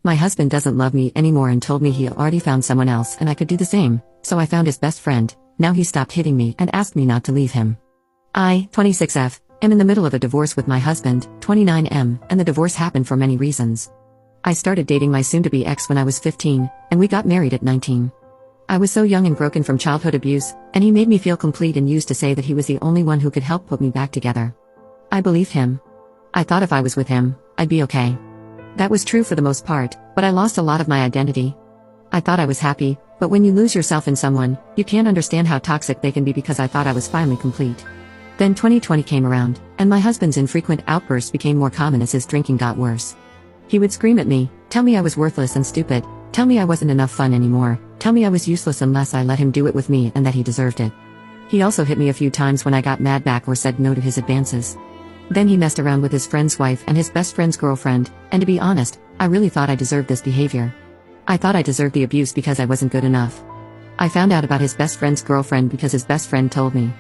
My husband doesn't love me anymore and told me he already found someone else and I could do the same, so I found his best friend. Now he stopped hitting me and asked me not to leave him. I, 26F, am in the middle of a divorce with my husband, 29M, and the divorce happened for many reasons. I started dating my soon-to-be ex when I was 15, and we got married at 19. I was so young and broken from childhood abuse, and he made me feel complete and used to say that he was the only one who could help put me back together. I believed him. I thought if I was with him, I'd be okay. That was true for the most part, but I lost a lot of my identity. I thought I was happy, but when you lose yourself in someone, you can't understand how toxic they can be because I thought I was finally complete. Then 2020 came around, and my husband's infrequent outbursts became more common as his drinking got worse. He would scream at me, tell me I was worthless and stupid, tell me I wasn't enough fun anymore, tell me I was useless unless I let him do it with me and that he deserved it. He also hit me a few times when I got mad back or said no to his advances. Then he messed around with his friend's wife and his best friend's girlfriend, and to be honest, I really thought I deserved this behavior. I thought I deserved the abuse because I wasn't good enough. I found out about his best friend's girlfriend because his best friend told me.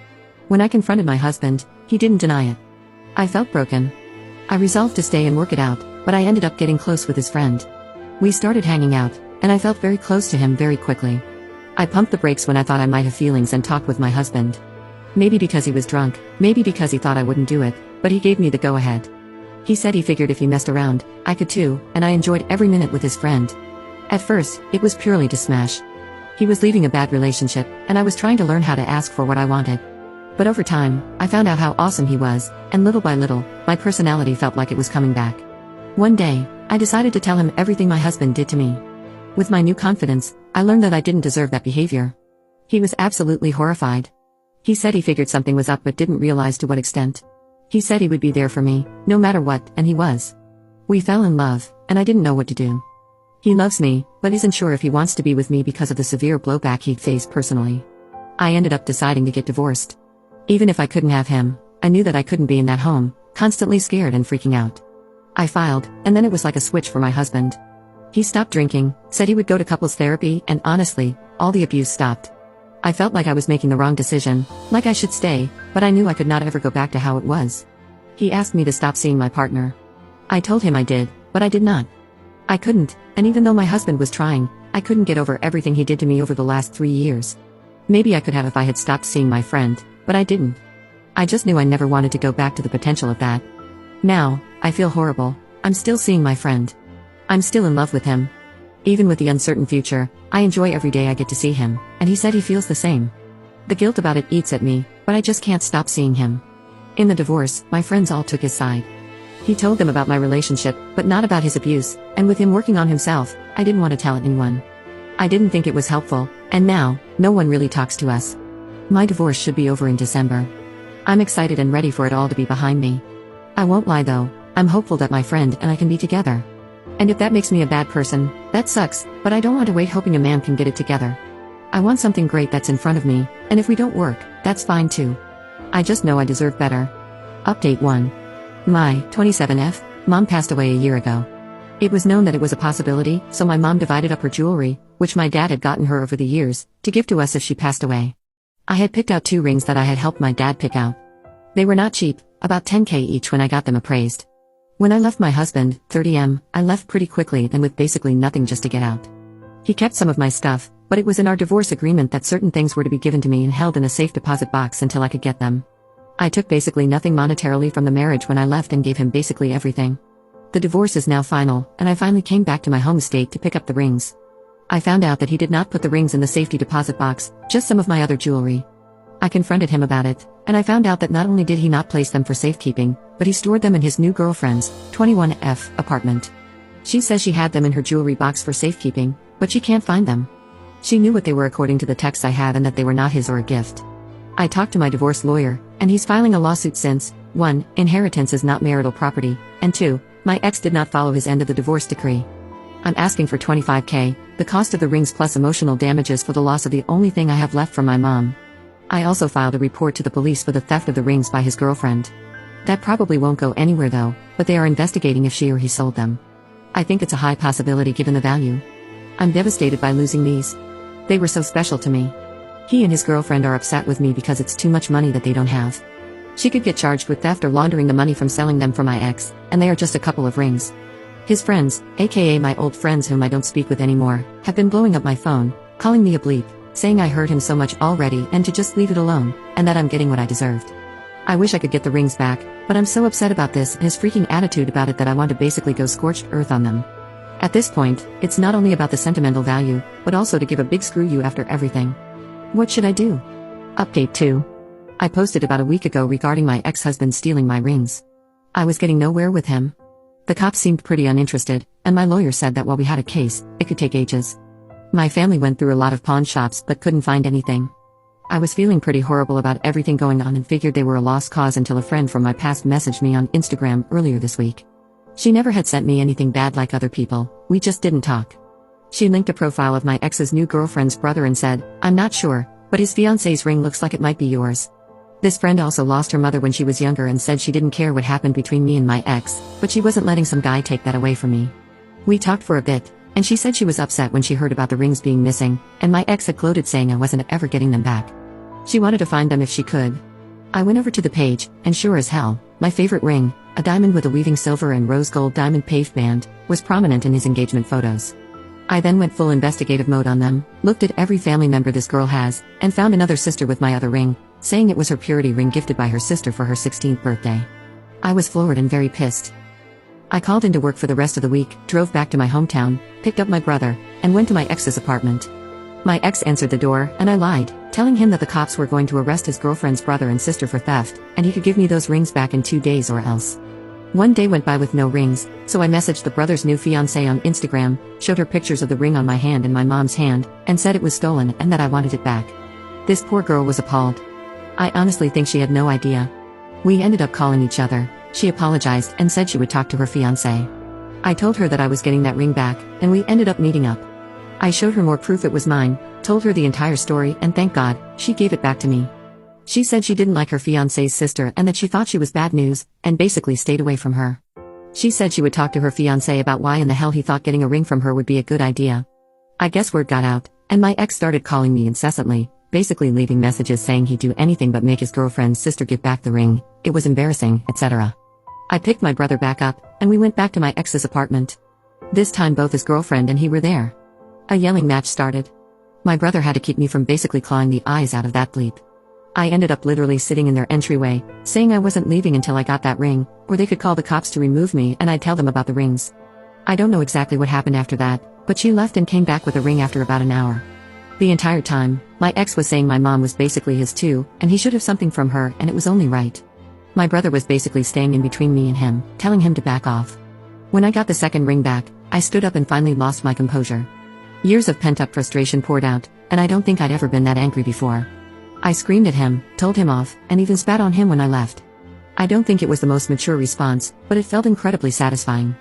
When I confronted my husband, he didn't deny it. I felt broken. I resolved to stay and work it out, but I ended up getting close with his friend. We started hanging out, and I felt very close to him very quickly. I pumped the brakes when I thought I might have feelings and talked with my husband. Maybe because he was drunk, maybe because he thought I wouldn't do it, but he gave me the go-ahead. He said he figured if he messed around, I could too, and I enjoyed every minute with his friend. At first, it was purely to smash. He was leaving a bad relationship, and I was trying to learn how to ask for what I wanted. But over time, I found out how awesome he was, and little by little, my personality felt like it was coming back. One day, I decided to tell him everything my husband did to me. With my new confidence, I learned that I didn't deserve that behavior. He was absolutely horrified. He said he figured something was up but didn't realize to what extent. He said he would be there for me, no matter what, and he was. We fell in love, and I didn't know what to do. He loves me, but isn't sure if he wants to be with me because of the severe blowback he'd faced personally. I ended up deciding to get divorced. Even if I couldn't have him, I knew that I couldn't be in that home, constantly scared and freaking out. I filed, and then it was like a switch for my husband. He stopped drinking, said he would go to couples therapy, and honestly, all the abuse stopped. I felt like I was making the wrong decision, like I should stay, but I knew I could not ever go back to how it was. He asked me to stop seeing my partner. I told him I did, but I did not. I couldn't, and even though my husband was trying, I couldn't get over everything he did to me over the last 3 years. Maybe I could have if I had stopped seeing my friend, but I didn't. I just knew I never wanted to go back to the potential of that. Now, I feel horrible. I'm still seeing my friend. I'm still in love with him. Even with the uncertain future, I enjoy every day I get to see him, and he said he feels the same. The guilt about it eats at me, but I just can't stop seeing him. In the divorce, my friends all took his side. He told them about my relationship, but not about his abuse, and with him working on himself, I didn't want to tell anyone. I didn't think it was helpful, and now, no one really talks to us. My divorce should be over in December. I'm excited and ready for it all to be behind me. I won't lie though, I'm hopeful that my friend and I can be together. And if that makes me a bad person, that sucks, but I don't want to wait hoping a man can get it together. I want something great that's in front of me, and if we don't work, that's fine too. I just know I deserve better. Update 1. My 27F mom passed away a year ago. It was known that it was a possibility, so my mom divided up her jewelry, which my dad had gotten her over the years, to give to us if she passed away. I had picked out 2 rings that I had helped my dad pick out. They were not cheap, about $10K each when I got them appraised. When I left my husband, 30M, I left pretty quickly and with basically nothing just to get out. He kept some of my stuff, but it was in our divorce agreement that certain things were to be given to me and held in a safe deposit box until I could get them. I took basically nothing monetarily from the marriage when I left and gave him basically everything. The divorce is now final, and I finally came back to my home state to pick up the rings. I found out that he did not put the rings in the safety deposit box, just some of my other jewelry. I confronted him about it, and I found out that not only did he not place them for safekeeping, but he stored them in his new girlfriend's, 21F, apartment. She says she had them in her jewelry box for safekeeping, but she can't find them. She knew what they were according to the texts I had and that they were not his or a gift. I talked to my divorce lawyer, and he's filing a lawsuit since, 1. Inheritance is not marital property, and 2. My ex did not follow his end of the divorce decree. I'm asking for $25K, the cost of the rings plus emotional damages for the loss of the only thing I have left from my mom. I also filed a report to the police for the theft of the rings by his girlfriend. That probably won't go anywhere though, but they are investigating if she or he sold them. I think it's a high possibility given the value. I'm devastated by losing these. They were so special to me. He and his girlfriend are upset with me because it's too much money that they don't have. She could get charged with theft or laundering the money from selling them for my ex, and they are just a couple of rings. His friends, aka my old friends whom I don't speak with anymore, have been blowing up my phone, calling me a bleep, saying I hurt him so much already and to just leave it alone, and that I'm getting what I deserved. I wish I could get the rings back, but I'm so upset about this and his freaking attitude about it that I want to basically go scorched earth on them. At this point, it's not only about the sentimental value, but also to give a big screw you after everything. What should I do? Update 2. I posted about a week ago regarding my ex-husband stealing my rings. I was getting nowhere with him. The cops seemed pretty uninterested, and my lawyer said that while we had a case, it could take ages. My family went through a lot of pawn shops but couldn't find anything. I was feeling pretty horrible about everything going on and figured they were a lost cause until a friend from my past messaged me on Instagram earlier this week. She never had sent me anything bad like other people, we just didn't talk. She linked a profile of my ex's new girlfriend's brother and said, "I'm not sure, but his fiancé's ring looks like it might be yours." This friend also lost her mother when she was younger and said she didn't care what happened between me and my ex, but she wasn't letting some guy take that away from me. We talked for a bit, and she said she was upset when she heard about the rings being missing, and my ex had gloated saying I wasn't ever getting them back. She wanted to find them if she could. I went over to the page, and sure as hell, my favorite ring, a diamond with a weaving silver and rose gold diamond paved band, was prominent in his engagement photos. I then went full investigative mode on them, looked at every family member this girl has, and found another sister with my other ring, saying it was her purity ring gifted by her sister for her 16th birthday. I was floored and very pissed. I called into work for the rest of the week, drove back to my hometown, picked up my brother, and went to my ex's apartment. My ex answered the door, and I lied, telling him that the cops were going to arrest his girlfriend's brother and sister for theft, and he could give me those rings back in 2 days or else. One day went by with no rings, so I messaged the brother's new fiancée on Instagram, showed her pictures of the ring on my hand and my mom's hand, and said it was stolen and that I wanted it back. This poor girl was appalled. I honestly think she had no idea. We ended up calling each other. She apologized and said she would talk to her fiancé. I told her that I was getting that ring back, and we ended up meeting up. I showed her more proof it was mine, told her the entire story, and thank God, she gave it back to me. She said she didn't like her fiancé's sister and that she thought she was bad news, and basically stayed away from her. She said she would talk to her fiancé about why in the hell he thought getting a ring from her would be a good idea. I guess word got out, and my ex started calling me incessantly, basically leaving messages saying he'd do anything but make his girlfriend's sister give back the ring, it was embarrassing, etc. I picked my brother back up, and we went back to my ex's apartment. This time both his girlfriend and he were there. A yelling match started. My brother had to keep me from basically clawing the eyes out of that bleep. I ended up literally sitting in their entryway, saying I wasn't leaving until I got that ring, or they could call the cops to remove me and I'd tell them about the rings. I don't know exactly what happened after that, but she left and came back with a ring after about an hour. The entire time, my ex was saying my mom was basically his too, and he should have something from her and it was only right. My brother was basically staying in between me and him, telling him to back off. When I got the second ring back, I stood up and finally lost my composure. Years of pent-up frustration poured out, and I don't think I'd ever been that angry before. I screamed at him, told him off, and even spat on him when I left. I don't think it was the most mature response, but it felt incredibly satisfying.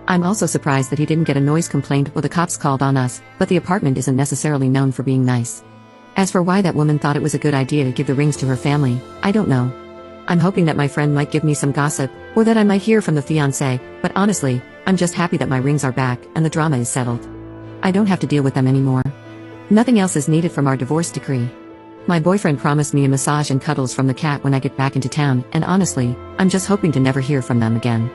I'm also surprised that he didn't get a noise complaint or the cops called on us, but the apartment isn't necessarily known for being nice. As for why that woman thought it was a good idea to give the rings to her family, I don't know. I'm hoping that my friend might give me some gossip, or that I might hear from the fiancé, but honestly, I'm just happy that my rings are back and the drama is settled. I don't have to deal with them anymore. Nothing else is needed from our divorce decree. My boyfriend promised me a massage and cuddles from the cat when I get back into town, and honestly, I'm just hoping to never hear from them again.